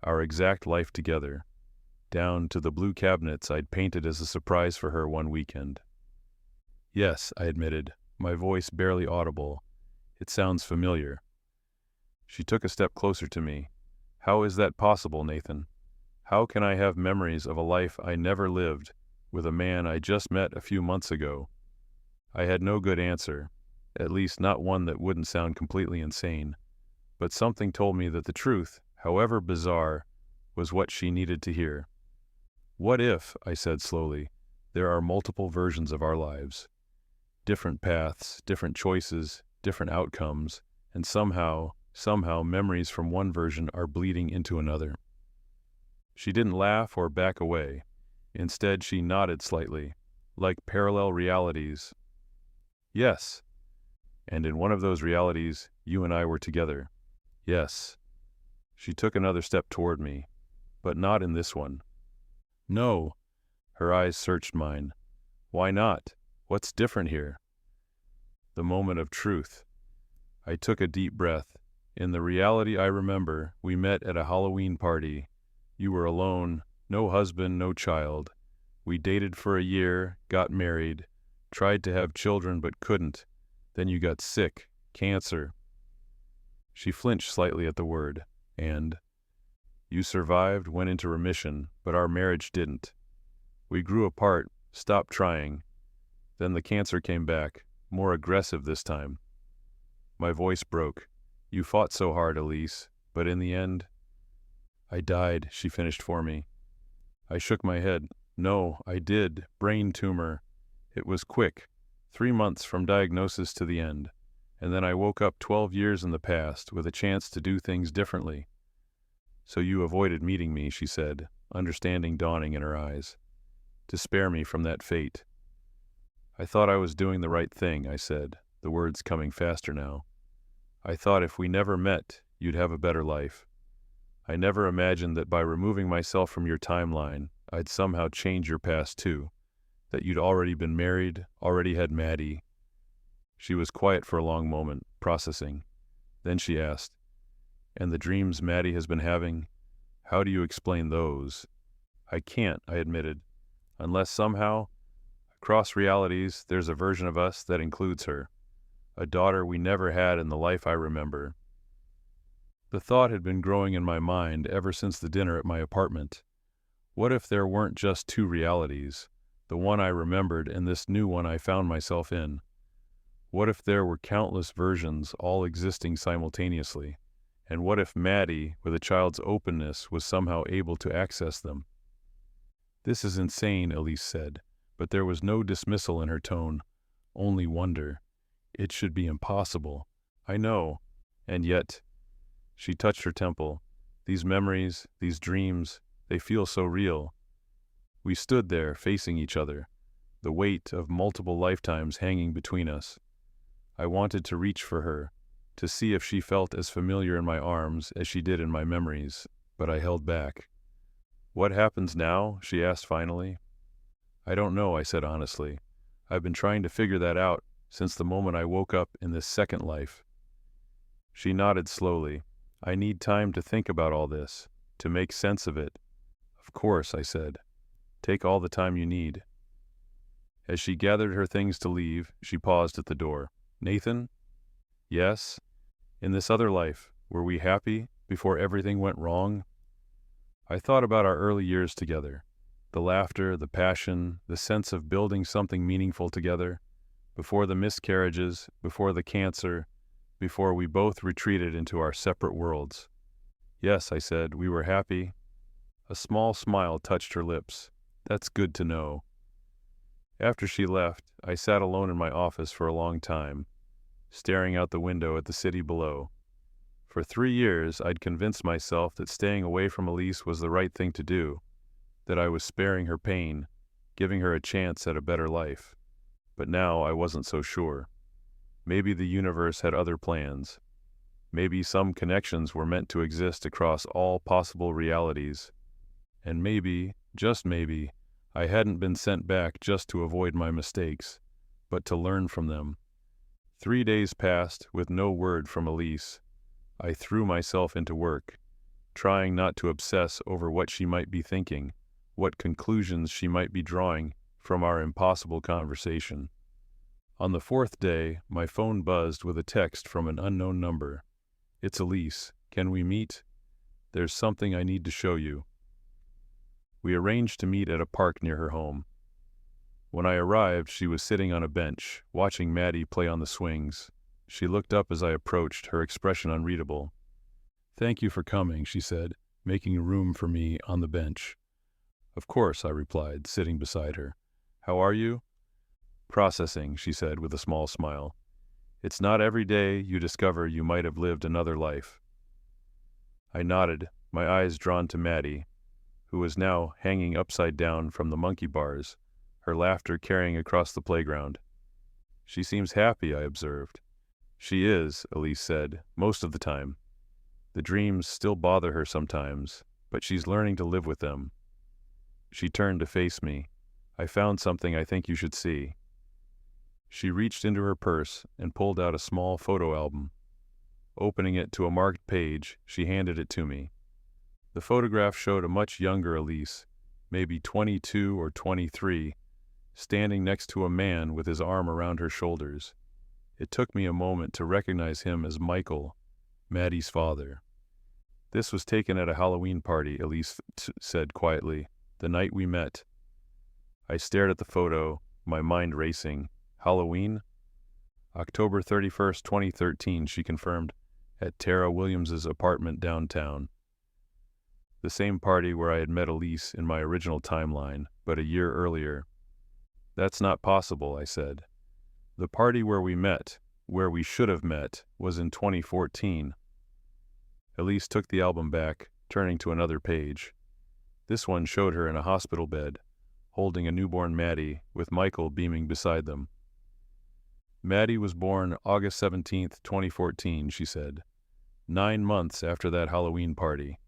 our exact life together, down to the blue cabinets I'd painted as a surprise for her one weekend. "Yes," I admitted, my voice barely audible. "It sounds familiar." She took a step closer to me. "How is that possible, Nathan?" How can I have memories of a life I never lived with a man I just met a few months ago? I had no good answer, at least not one that wouldn't sound completely insane, but something told me that the truth, however bizarre, was what she needed to hear. What if, I said slowly, there are multiple versions of our lives? Different paths, different choices, different outcomes, and somehow memories from one version are bleeding into another. She didn't laugh or back away. Instead, she nodded slightly, like parallel realities. Yes. And in one of those realities, you and I were together. Yes. She took another step toward me, but not in this one. No. Her eyes searched mine. Why not? What's different here? The moment of truth. I took a deep breath. In the reality I remember, we met at a Halloween party. You were alone, no husband, no child. We dated for a year, got married, tried to have children but couldn't. Then you got sick, cancer. She flinched slightly at the word, and you survived, went into remission, but our marriage didn't. We grew apart, stopped trying. Then the cancer came back, more aggressive this time. My voice broke. You fought so hard, Elise, but in the end, I died, she finished for me. I shook my head. No, I did. Brain tumor. It was quick. 3 months from diagnosis to the end. And then I woke up 12 years in the past with a chance to do things differently. So you avoided meeting me, she said, understanding dawning in her eyes. To spare me from that fate. I thought I was doing the right thing, I said, the words coming faster now. I thought if we never met, you'd have a better life. I never imagined that by removing myself from your timeline, I'd somehow change your past too, that you'd already been married, already had Maddie. She was quiet for a long moment, processing. Then she asked, and the dreams Maddie has been having, how do you explain those? I can't, I admitted, unless somehow, across realities, there's a version of us that includes her, a daughter we never had in the life I remember. The thought had been growing in my mind ever since the dinner at my apartment. What if there weren't just two realities, the one I remembered and this new one I found myself in? What if there were countless versions all existing simultaneously? And what if Maddie, with a child's openness, was somehow able to access them? This is insane, Elise said, but there was no dismissal in her tone, only wonder. It should be impossible. I know. And yet, she touched her temple. These memories, these dreams, they feel so real. We stood there, facing each other, the weight of multiple lifetimes hanging between us. I wanted to reach for her, to see if she felt as familiar in my arms as she did in my memories, but I held back. What happens now? She asked finally. I don't know, I said honestly. I've been trying to figure that out since the moment I woke up in this second life. She nodded slowly. I need time to think about all this, to make sense of it. Of course, I said. Take all the time you need. As she gathered her things to leave, she paused at the door. Nathan? Yes? In this other life, were we happy before everything went wrong? I thought about our early years together. The laughter, the passion, the sense of building something meaningful together. Before the miscarriages, before the cancer, before we both retreated into our separate worlds. Yes, I said, we were happy. A small smile touched her lips. That's good to know. After she left, I sat alone in my office for a long time, staring out the window at the city below. For 3 years, I'd convinced myself that staying away from Elise was the right thing to do, that I was sparing her pain, giving her a chance at a better life. But now I wasn't so sure. Maybe the universe had other plans. Maybe some connections were meant to exist across all possible realities. And maybe, just maybe, I hadn't been sent back just to avoid my mistakes, but to learn from them. 3 days passed with no word from Elise. I threw myself into work, trying not to obsess over what she might be thinking, what conclusions she might be drawing from our impossible conversation. On the 4th day, my phone buzzed with a text from an unknown number. It's Elise. Can we meet? There's something I need to show you. We arranged to meet at a park near her home. When I arrived, she was sitting on a bench, watching Maddie play on the swings. She looked up as I approached, her expression unreadable. "Thank you for coming," she said, making room for me on the bench. "Of course," I replied, sitting beside her. "How are you?" "Processing," she said with a small smile. "It's not every day you discover you might have lived another life." I nodded, my eyes drawn to Maddie, who was now hanging upside down from the monkey bars, her laughter carrying across the playground. "She seems happy," I observed. "She is," Elise said, "most of the time. The dreams still bother her sometimes, but she's learning to live with them." She turned to face me. "I found something I think you should see." She reached into her purse and pulled out a small photo album. Opening it to a marked page, she handed it to me. The photograph showed a much younger Elise, maybe 22 or 23, standing next to a man with his arm around her shoulders. It took me a moment to recognize him as Michael, Maddie's father. "This was taken at a Halloween party," Elise said quietly, "the night we met." I stared at the photo, my mind racing. "Halloween?" "October 31st, 2013, she confirmed, at Tara Williams's apartment downtown. The same party where I had met Elise in my original timeline, but a year earlier. "That's not possible," I said. "The party where we met, where we should have met, was in 2014. Elise took the album back, turning to another page. This one showed her in a hospital bed, holding a newborn Maddie, with Michael beaming beside them. "Maddie was born August 17th, 2014, she said, 9 months after that Halloween party.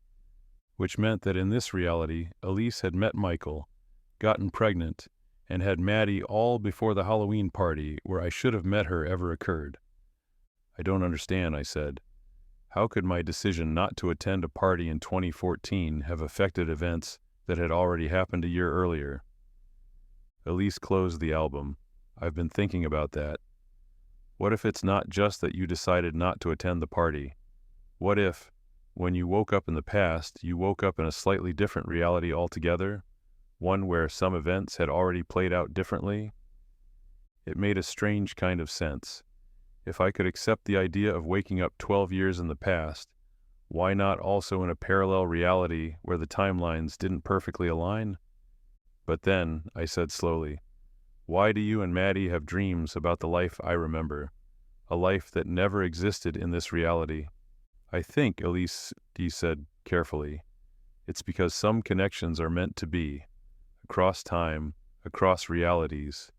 Which meant that in this reality, Elise had met Michael, gotten pregnant, and had Maddie all before the Halloween party where I should have met her ever occurred." "I don't understand," I said. "How could my decision not to attend a party in 2014 have affected events that had already happened a year earlier?" Elise closed the album. "I've been thinking about that. What if it's not just that you decided not to attend the party? What if, when you woke up in the past, you woke up in a slightly different reality altogether, one where some events had already played out differently?" It made a strange kind of sense. If I could accept the idea of waking up 12 years in the past, why not also in a parallel reality where the timelines didn't perfectly align? "But then," I said slowly, "why do you and Maddie have dreams about the life I remember, a life that never existed in this reality?" "I think," Elise said carefully, "it's because some connections are meant to be. Across time, across realities,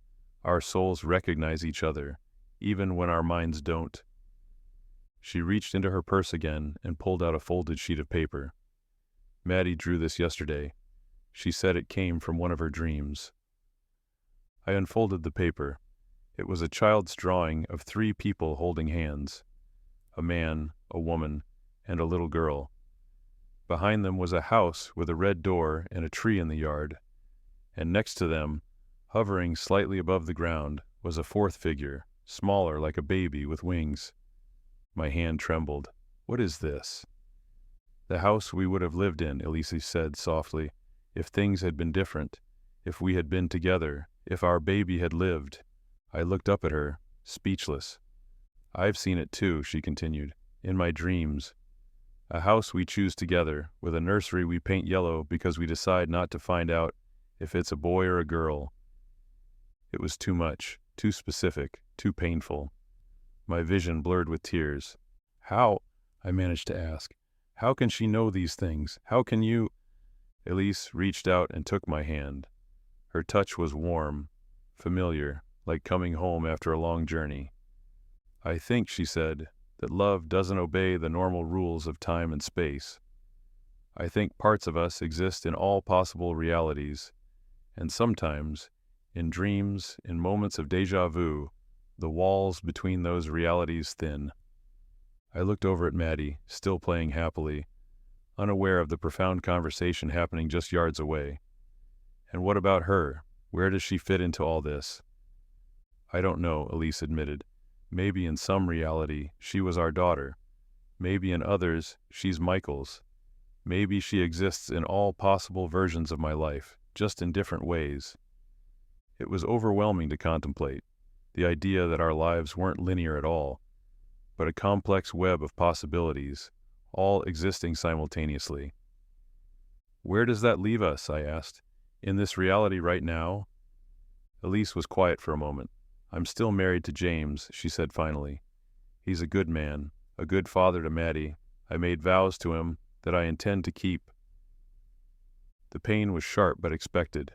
our souls recognize each other, even when our minds don't." She reached into her purse again and pulled out a folded sheet of paper. "Maddie drew this yesterday. She said it came from one of her dreams." I unfolded the paper. It was a child's drawing of 3 people holding hands: a man, a woman, and a little girl. Behind them was a house with a red door and a tree in the yard, and next to them, hovering slightly above the ground, was a 4th figure, smaller, like a baby with wings. My hand trembled. "What is this?" "The house we would have lived in," Elise said softly, "if things had been different, if we had been together, if our baby had lived." I looked up at her, speechless. "I've seen it too," she continued, "in my dreams. A house we choose together, with a nursery we paint yellow because we decide not to find out if it's a boy or a girl." It was too much, too specific, too painful. My vision blurred with tears. "How?" I managed to ask. "How can she know these things? How can you—" Elise reached out and took my hand. Her touch was warm, familiar, like coming home after a long journey. "I think," she said, "that love doesn't obey the normal rules of time and space. I think parts of us exist in all possible realities, and sometimes, in dreams, in moments of déjà vu, the walls between those realities thin." I looked over at Maddie, still playing happily, unaware of the profound conversation happening just yards away. "And what about her? Where does she fit into all this?" "I don't know," Elise admitted. "Maybe in some reality she was our daughter. Maybe in others she's Michael's. Maybe she exists in all possible versions of my life, just in different ways. It was overwhelming to contemplate, the idea that our lives weren't linear at all, but a complex web of possibilities, all existing simultaneously. Where does that leave us, I asked. In this reality right now? Elise was quiet for a moment. I'm still married to James, she said finally. He's a good man, a good father to Maddie. I made vows to him that I intend to keep. The pain was sharp but expected.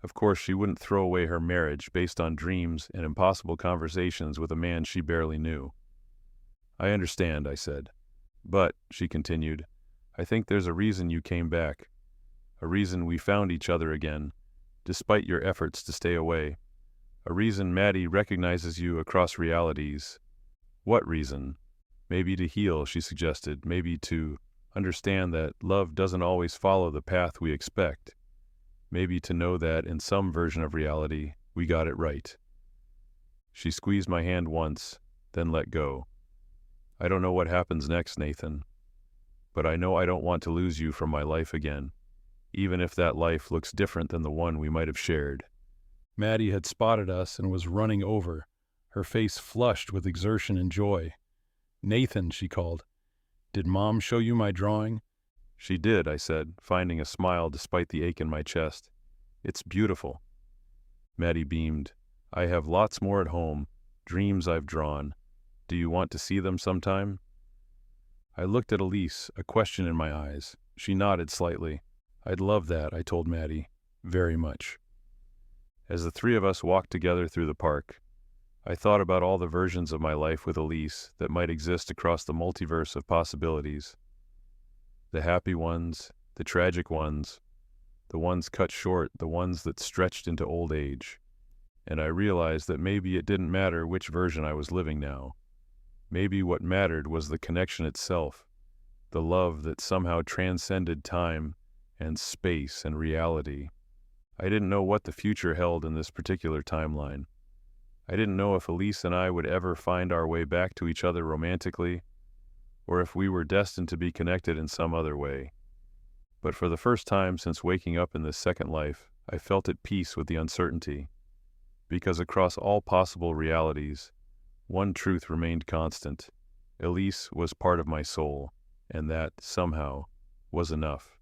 Of course, she wouldn't throw away her marriage based on dreams and impossible conversations with a man she barely knew. I understand, I said. But, she continued, I think there's a reason you came back. A reason we found each other again, despite your efforts to stay away. A reason Maddie recognizes you across realities. What reason? Maybe to heal, she suggested. Maybe to understand that love doesn't always follow the path we expect. Maybe to know that in some version of reality, we got it right. She squeezed my hand once, then let go. I don't know what happens next, Nathan. But I know I don't want to lose you from my life again, even if that life looks different than the one we might have shared. Maddie had spotted us and was running over, her face flushed with exertion and joy. Nathan, she called. Did Mom show you my drawing? She did, I said, finding a smile despite the ache in my chest. It's beautiful. Maddie beamed. I have lots more at home, dreams I've drawn. Do you want to see them sometime? I looked at Elise, a question in my eyes. She nodded slightly. I'd love that, I told Maddie. Very much. As the three of us walked together through the park, I thought about all the versions of my life with Elise that might exist across the multiverse of possibilities. The happy ones, the tragic ones, the ones cut short, the ones that stretched into old age. And I realized that maybe it didn't matter which version I was living now. Maybe what mattered was the connection itself, the love that somehow transcended time and space and reality. I didn't know what the future held in this particular timeline. I didn't know if Elise and I would ever find our way back to each other romantically, or if we were destined to be connected in some other way. But for the first time since waking up in this second life, I felt at peace with the uncertainty, because across all possible realities, one truth remained constant. Elise was part of my soul, and that, somehow, was enough.